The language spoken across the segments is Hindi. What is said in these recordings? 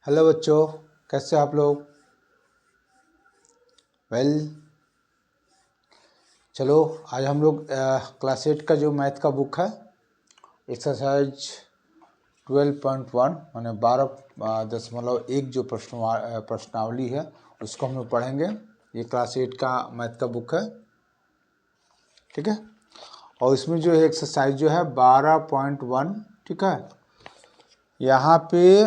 हेलो बच्चों, कैसे आप लोग? वेल, चलो आज हम लोग क्लास 8 का जो मैथ का बुक है एक्सरसाइज 12.1 माने 12.1 जो प्रश्नावली है उसको हम लोग पढ़ेंगे। ये क्लास 8 का मैथ का बुक है, ठीक है। और इसमें जो है एक्सरसाइज जो है 12.1, ठीक है। यहाँ पे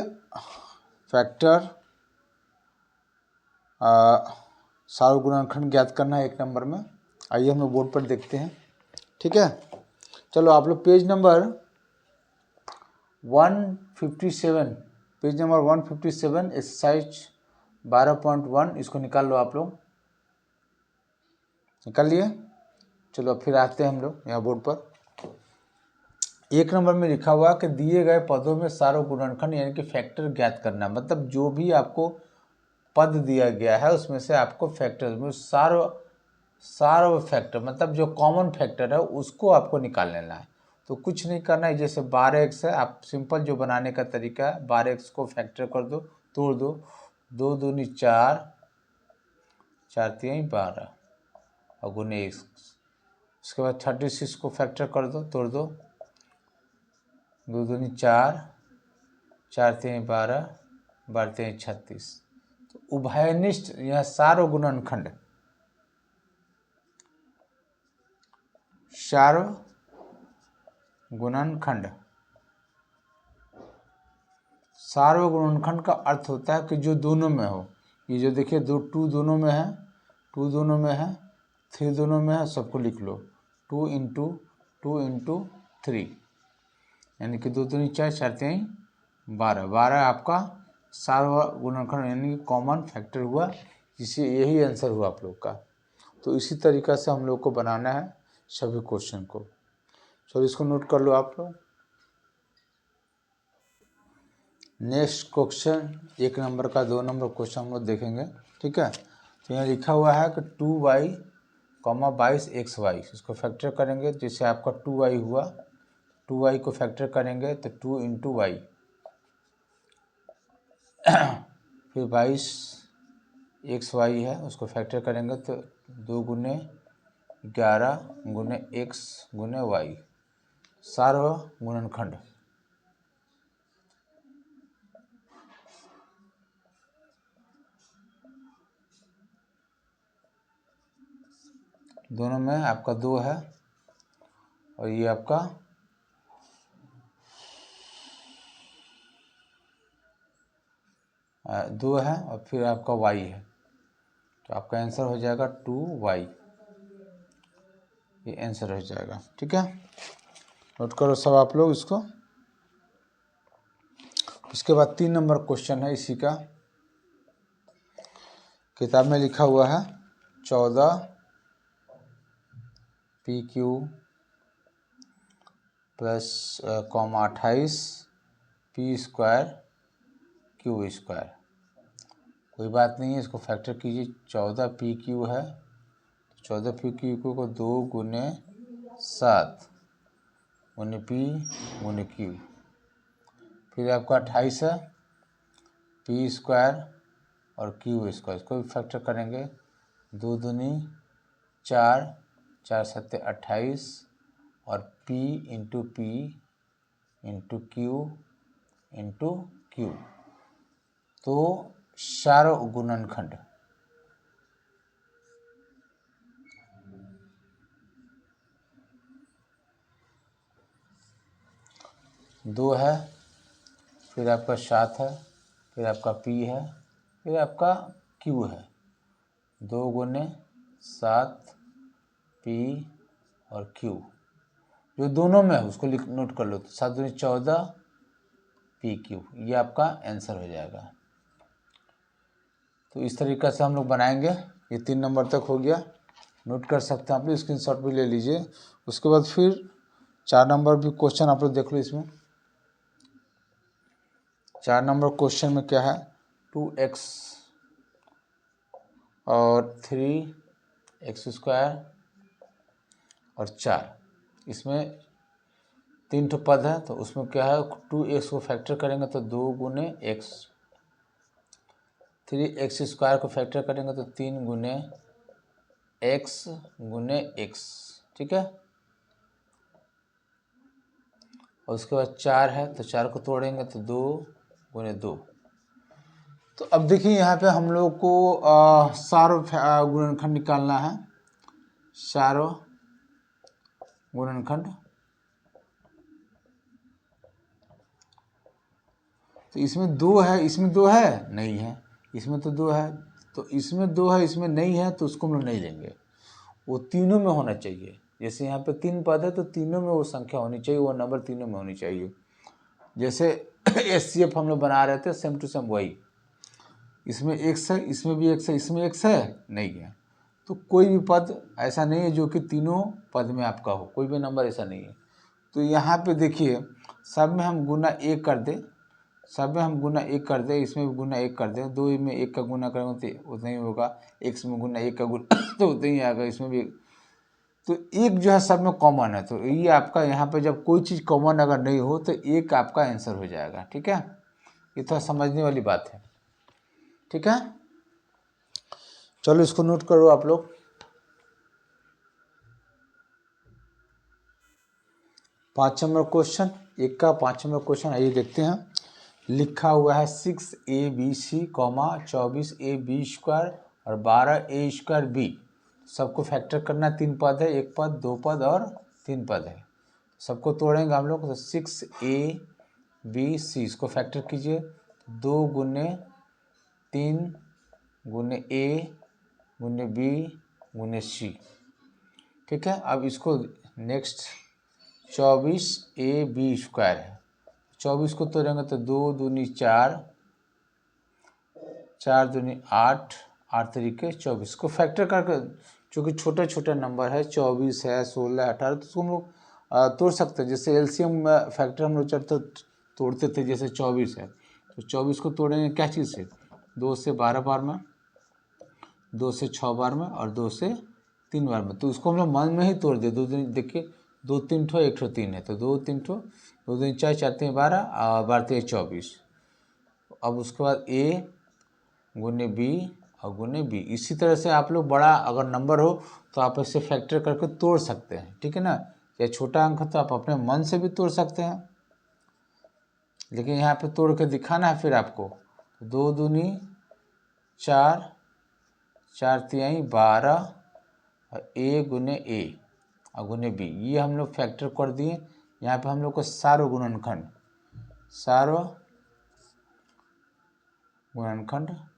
फैक्टर सार्व गुणनखंड ज्ञात करना है 1 नंबर में। आइए हम लोग बोर्ड पर देखते हैं, ठीक है। चलो आप लोग पेज नंबर 157 एक्सरसाइज 12.1 इसको निकाल लो। आप लोग निकाल लिए? चलो फिर आते हैं हम लोग यहाँ बोर्ड पर। 1 नंबर में लिखा हुआ कि दिए गए पदों में सार्व गुणनखंड यानी कि फैक्टर ज्ञात करना, मतलब जो भी आपको पद दिया गया है उसमें से आपको फैक्टर में सार्व फैक्टर मतलब जो कॉमन फैक्टर है उसको आपको निकाल लेना है। तो कुछ नहीं करना है, जैसे 12x है, आप सिंपल जो बनाने का तरीका है 12x को फैक्टर कर दो, तोड़ दो, 2 दूनी 4, 4 3 12 और गुने 1। उसके बाद 36 को फैक्टर कर दो, तोड़ दो, 2 दूनी 4, 4 3 12, 12 3 36। तो उभयनिष्ठ यह सार्व गुणनखंड सार्व गुणनखंड का अर्थ होता है कि जो दोनों में हो। ये जो देखिए 2 दोनों में है, 2 दोनों में है, 3 दोनों में है, सबको लिख लो। 2 इंटू 2 इंटू 3 यानी कि 2 दूनी 4, 4 3 12, 12 आपका सार्व गुणनखंड यानी कि कॉमन फैक्टर हुआ, जिसे यही आंसर हुआ आप लोग का। तो इसी तरीक़ा से हम लोग को बनाना है सभी क्वेश्चन को। चलो इसको नोट कर लो आप लोग। नेक्स्ट क्वेश्चन 1 नंबर का 2 नंबर क्वेश्चन हम लोग देखेंगे, ठीक है। तो यहाँ लिखा हुआ है कि 2y, 22xy इसको फैक्टर करेंगे, जैसे आपका 2y हुआ, 2y को फैक्टर करेंगे तो 2 इंटू वाई, फिर 22xy है उसको फैक्टर करेंगे तो 2 गुने 11 गुने x गुने y, सार्व गुणनखंड। दोनों में आपका 2 है और ये आपका 2 है और फिर आपका y है, तो आपका आंसर हो जाएगा 2y। ये आंसर हो जाएगा, ठीक है। नोट करो सब आप लोग इसको। उसके बाद 3 नंबर क्वेश्चन है इसी का। किताब में लिखा हुआ है 14 PQ plus 28 P square Q square. कोई बात नहीं है, इसको फैक्टर कीजिए। 14 PQ है, 14 PQ को 2 गुने 7 गुने P गुने Q, फिर आपका 28 है P स्क्वायर और Q स्क्वायर, इसको भी फैक्टर करेंगे। 2 दूनी 4, 4 7 28 और P into P into Q into Q, तो सार्व गुणनखंड। दो है, फिर आपका 7 है, फिर आपका P है, फिर आपका Q है। 2 गुने 7 P और Q जो दोनों में है उसको नोट कर लो। तो 7 दूनी 14 PQ, ये आपका आंसर हो जाएगा। तो इस तरीक़ा से हम लोग बनाएंगे। ये 3 नंबर तक हो गया, नोट कर सकते हैं आप लोग, स्क्रीनशॉट भी ले लीजिए। उसके बाद फिर 4 नंबर भी क्वेश्चन आप लोग देख लो। इसमें 4 नंबर क्वेश्चन में क्या है, 2x और 3x स्क्वायर और 4, इसमें 3 ठो पद है। तो उसमें क्या है, 2x को फैक्टर करेंगे तो 2 गुने x 3x² को फैक्टर करेंगे तो 3 गुने x गुने x, ठीक है। और उसके बाद 4 है तो 4 को तोड़ेंगे तो 2 गुने 2। तो अब देखिए यहाँ पे हम लोग को सारो गुणनखंड निकालना है, सारो गुणनखंड। तो इसमें 2 है, इसमें 2 है नहीं है, इसमें तो 2 है, तो इसमें 2 है इसमें नहीं है, तो उसको हम लोग नहीं लेंगे, वो तीनों में होना चाहिए। जैसे यहाँ पे 3 पद है तो तीनों में वो संख्या होनी चाहिए, वो नंबर तीनों में होनी चाहिए। जैसे SCF हम लोग बना रहे थे, सेम टू सेम वही, इसमें x है, इसमें भी x है, इसमें x है नहीं है, तो कोई भी पद ऐसा नहीं है जो कि तीनों पद में आपका हो, कोई भी नंबर ऐसा नहीं है। तो यहाँ पे देखिए सब में हम गुना 1 कर दें, सब में हम गुना 1 कर दें, इसमें भी गुना 1 कर दें, 2 में 1 का गुना करेंगे तो उतना ही होगा, x में गुना 1 का गुना तो उतना ही आएगा, इसमें भी। तो एक जो है सब में कॉमन है, तो ये आपका यहाँ पे जब कोई चीज़ कॉमन अगर नहीं हो तो एक आपका आंसर हो जाएगा, ठीक है। ये थोड़ा समझने वाली बात है, ठीक है। चलो इसको नोट करो आप लोग। 5 नंबर क्वेश्चन, 1 का 5 नंबर क्वेश्चन, आइए देखते हैं। लिखा हुआ है 6abc, 24ab² और 12a²b, सबको फैक्टर करना। 3 पद है, 1 पद, 2 पद और 3 पद है, सबको तोड़ेंगे हम लोग। तो 6abc इसको फैक्टर कीजिए, 2 गुने 3 गुने a गुने b गुने c, ठीक है। अब इसको नेक्स्ट 24ab² है, 24 को तोड़ेंगे तो 2 दूनी 4, 4 दूनी 8, 8 तरीके 24 को फैक्टर करके, चूँकि छोटे छोटे नंबर है, 24 है, 16, 18, तो उसको हम लोग तोड़ सकते हैं। जैसे एलसीएम फैक्टर हम लोग तोड़ते थे, जैसे 24 है तो 24 को तोड़ेंगे क्या चीज़ से, 2 से 12 बार में, 2 से 6 बार में और 2 से 3 बार में। तो उसको हम लोग मन में ही तोड़ दिए, 2 दिन देखिए, 2 3 ठो 1 ठो 3 है, तो 2 3 ठो, 2 दिन 4, 4 3 12 और 12 3 24। अब उसके बाद a गुने b और गुने b। इसी तरह से आप लोग बड़ा अगर नंबर हो तो आप इसे फैक्टर करके तोड़ सकते हैं, ठीक है ना। या छोटा अंक तो आप अपने मन से भी तोड़ सकते हैं, लेकिन यहाँ पे तोड़ के दिखाना है फिर आपको। 2 दूनी 4, 4 तिहाई 12 और a गुने a और गुने b, ये हम लोग फैक्टर कर दिए। यहाँ पे हम लोग को सारो गुणनखंड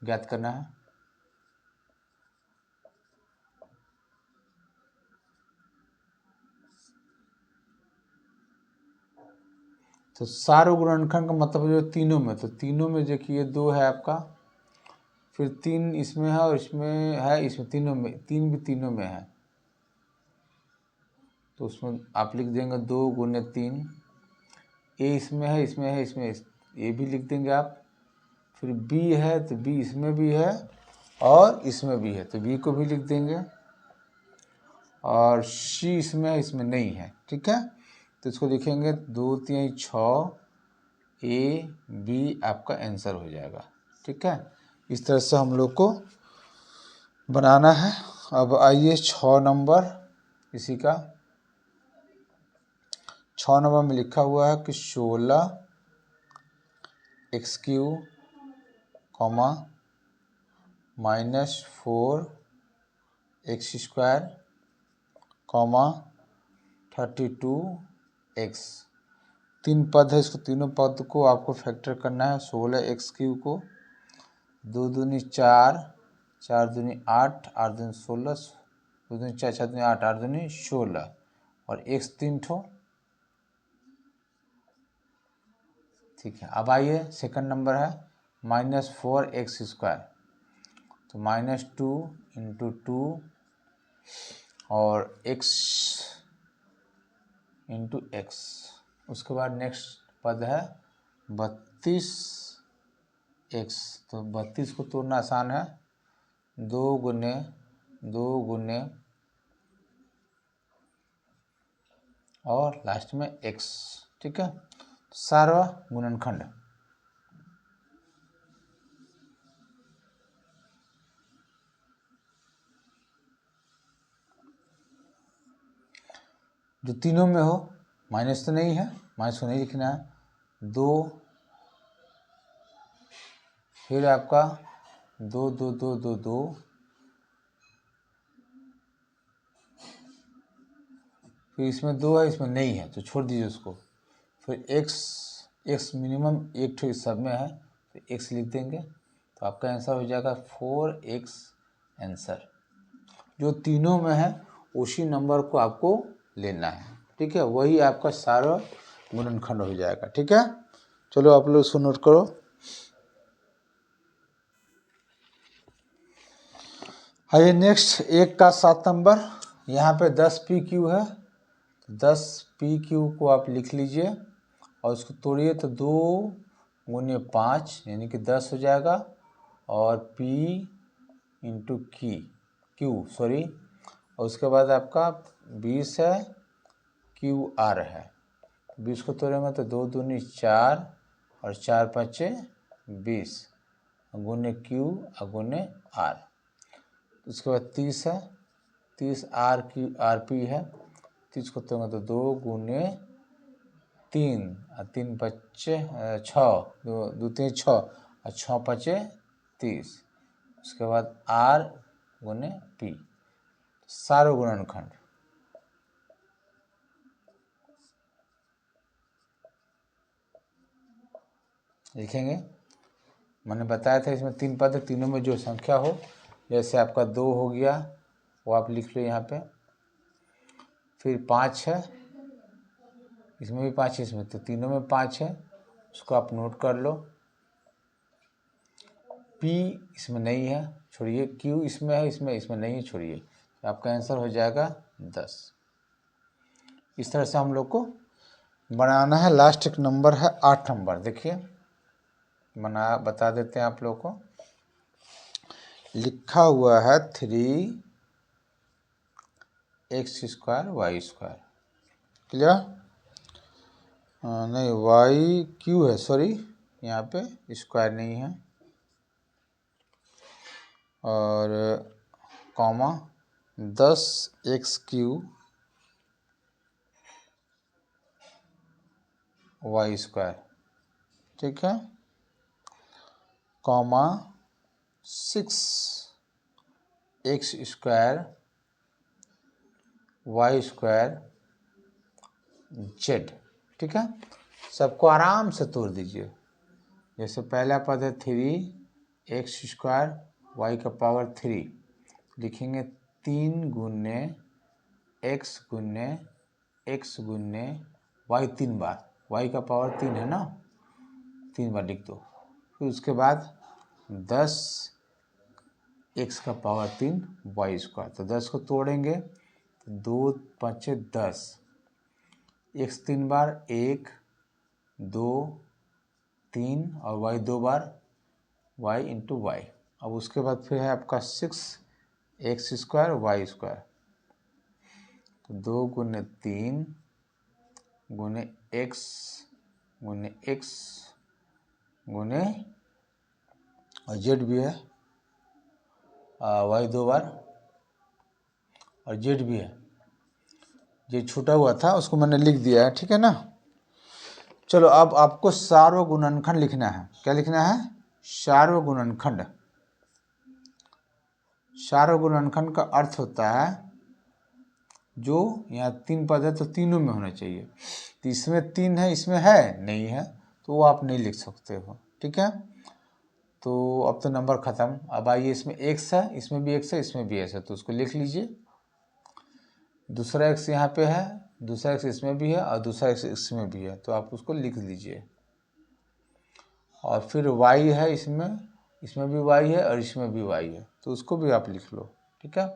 ज्ञात करना है। तो सारो गुणनखंड का मतलब जो तीनों में, तो तीनों में देखिए 2 है आपका, फिर 3 इसमें है और इसमें है, इसमें तीनों में 3 भी तीनों में है, तो उसमें आप लिख देंगे 2 गुने 3। ए इसमें है, इसमें है, इसमें ए भी लिख देंगे आप। फिर बी है तो बी इसमें भी है और इसमें भी है, तो बी को भी लिख देंगे। और सी इसमें है, इसमें नहीं है, ठीक है। तो इसको लिखेंगे 2 3 6, ए बी आपका आंसर हो जाएगा, ठीक है। इस तरह से हम लोग को बनाना है। अब आइए 6 नंबर, इसी का 6 नंबर में लिखा हुआ है कि 16x³ comma -4x² comma 32x। 3 पद है, इसको तीनों पद को आपको फैक्टर करना है। 16x³ को 2 दूनी 4, 4 दूनी 8, 8 दूनी 16, 2 दूनी 4, 4 दूनी 8, 8 दूनी 16 और x 3 ठो, ठीक है। अब आइए सेकंड नंबर है -4x², तो -2 × 2 और x × x। उसके बाद नेक्स्ट पद है 32x, तो 32 को तोड़ना आसान है, 2 गुने 2 गुने और लास्ट में x, ठीक है। सारा गुणनखंड जो तीनों में हो, माइनस तो नहीं है, माइनस को नहीं लिखना है। 2 फिर आपका 2 2 2 2 2 फिर इसमें 2 है, इसमें नहीं है तो छोड़ दीजिए उसको। फिर x मिनिमम एक ठो इस सब में है तो x लिख देंगे, तो आपका आंसर हो जाएगा 4x आंसर। जो तीनों में है उसी नंबर को आपको लेना है, ठीक है, वही आपका सारा गुणनखंड हो जाएगा, ठीक है। चलो आप लोग इसको नोट करो। आइए नेक्स्ट 1 का 7 नंबर, यहाँ पे 10 PQ है, 10 PQ को आप लिख लीजिए और उसको तोड़िए तो 2 गुने 5 यानी कि 10 हो जाएगा, और P इंटू Q और उसके बाद आपका 20 है, QR है। 20 को तोड़ेंगे तो 2 दूनी 4 और 4 5 20 गुने Q और गुने R। उसके बाद 30 है, 30 RP है, 30 को तोड़ेंगे तो 2 गुने 3 और 3 5 6 2 3 6 और 6 5 30। उसके बाद R गुने P, सारो गुणनखंड लिखेंगे। मैंने बताया था इसमें 3 पद है, तीनों में जो संख्या हो, जैसे आपका 2 हो गया वो आप लिख लो यहाँ पे। फिर 5 है, इसमें भी 5 है, इसमें तो तीनों में 5 है, उसको आप नोट कर लो। P इसमें नहीं है, छोड़िए। Q इसमें है, इसमें नहीं है, छोड़िए। तो आपका आंसर हो जाएगा 10। इस तरह से हम लोग को बनाना है। लास्ट एक नंबर है 8 नंबर, देखिए बता देते हैं आप लोग को। लिखा हुआ है 3x² y², क्लियर? नहीं, YQ है, सॉरी, यहाँ पे स्क्वायर नहीं है, और कॉमा 10x³ y², ठीक है, कॉमा 6x² y² z, ठीक है। सबको आराम से तोड़ दीजिए। जैसे पहला पद है 3x² y⁻³ लिखेंगे 3 गुने x गुने y 3 बार, y⁻³ है ना, 3 बार लिख दो। फिर उसके बाद 10x⁻³ y², तो 10 को तोड़ेंगे तो 2 5 10, x 3 बार 1 2 3 और y 2 बार, y इंटू वाई। अब उसके बाद फिर है आपका 6x² y², तो 2 गुने 3 गुने x गुने और z भी है, y 2 बार और z भी है। जो छूटा हुआ था उसको मैंने लिख दिया है, ठीक है ना। चलो अब आपको सार्व गुणनखंड लिखना है। क्या लिखना है? सार्व गुणनखंड। सार्व गुणनखंड का अर्थ होता है जो यहाँ 3 पद है तो तीनों में होना चाहिए। तो इसमें 3 है, इसमें है नहीं है, तो वो आप नहीं लिख सकते हो, ठीक है। तो अब तो नंबर ख़त्म। अब आइए, इसमें x है, इसमें भी x है, इसमें भी x है, तो उसको लिख लीजिए। दूसरा x यहाँ पे है, दूसरा x इसमें भी है और दूसरा x इसमें भी है, तो आप उसको लिख लीजिए। और फिर y है, इसमें भी y है और इसमें भी y है, तो उसको भी आप लिख लो, ठीक है।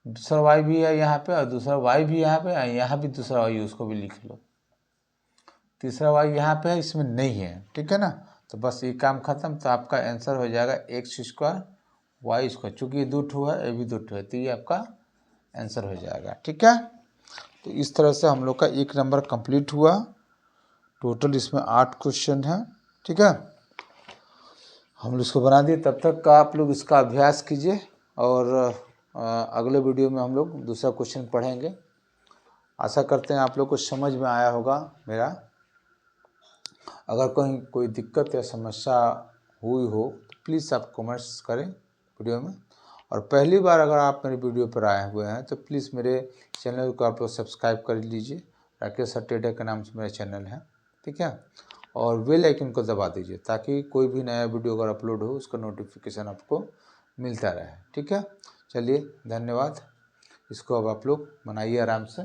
दूसरा y भी है यहाँ पे और दूसरा y भी यहाँ पे, यहाँ भी दूसरा y, उसको भी लिख लो। तीसरा y यहाँ पे है, इसमें नहीं है, ठीक है ना। तो बस ये काम खत्म। तो आपका आंसर हो जाएगा x² y²। चूँकि ये 2 ठो है, ये भी 2 ठो है, तो ये आपका आंसर हो जाएगा, ठीक है। तो इस तरह से हम लोग का 1 नंबर कंप्लीट हुआ। टोटल इसमें 8 क्वेश्चन हैं, ठीक है। हम लोग इसको बना दिए। तब तक का आप लोग इसका अभ्यास कीजिए और अगले वीडियो में हम लोग दूसरा क्वेश्चन पढ़ेंगे। आशा करते हैं आप लोग को समझ में आया होगा मेरा। अगर कहीं कोई दिक्कत या समस्या हुई हो तो प्लीज़ आप कमेंट्स करें वीडियो में। और पहली बार अगर आप मेरे वीडियो पर आए हुए हैं तो प्लीज़ मेरे चैनल को आप लोग सब्सक्राइब कर लीजिए। राकेश सर ट्रेडर के नाम से मेरा चैनल है, ठीक है। और बेल आइकन को दबा दीजिए ताकि कोई भी नया वीडियो अगर अपलोड हो उसका नोटिफिकेशन आपको मिलता रहे, ठीक है। चलिए धन्यवाद। इसको अब आप लोग बनाइए आराम से।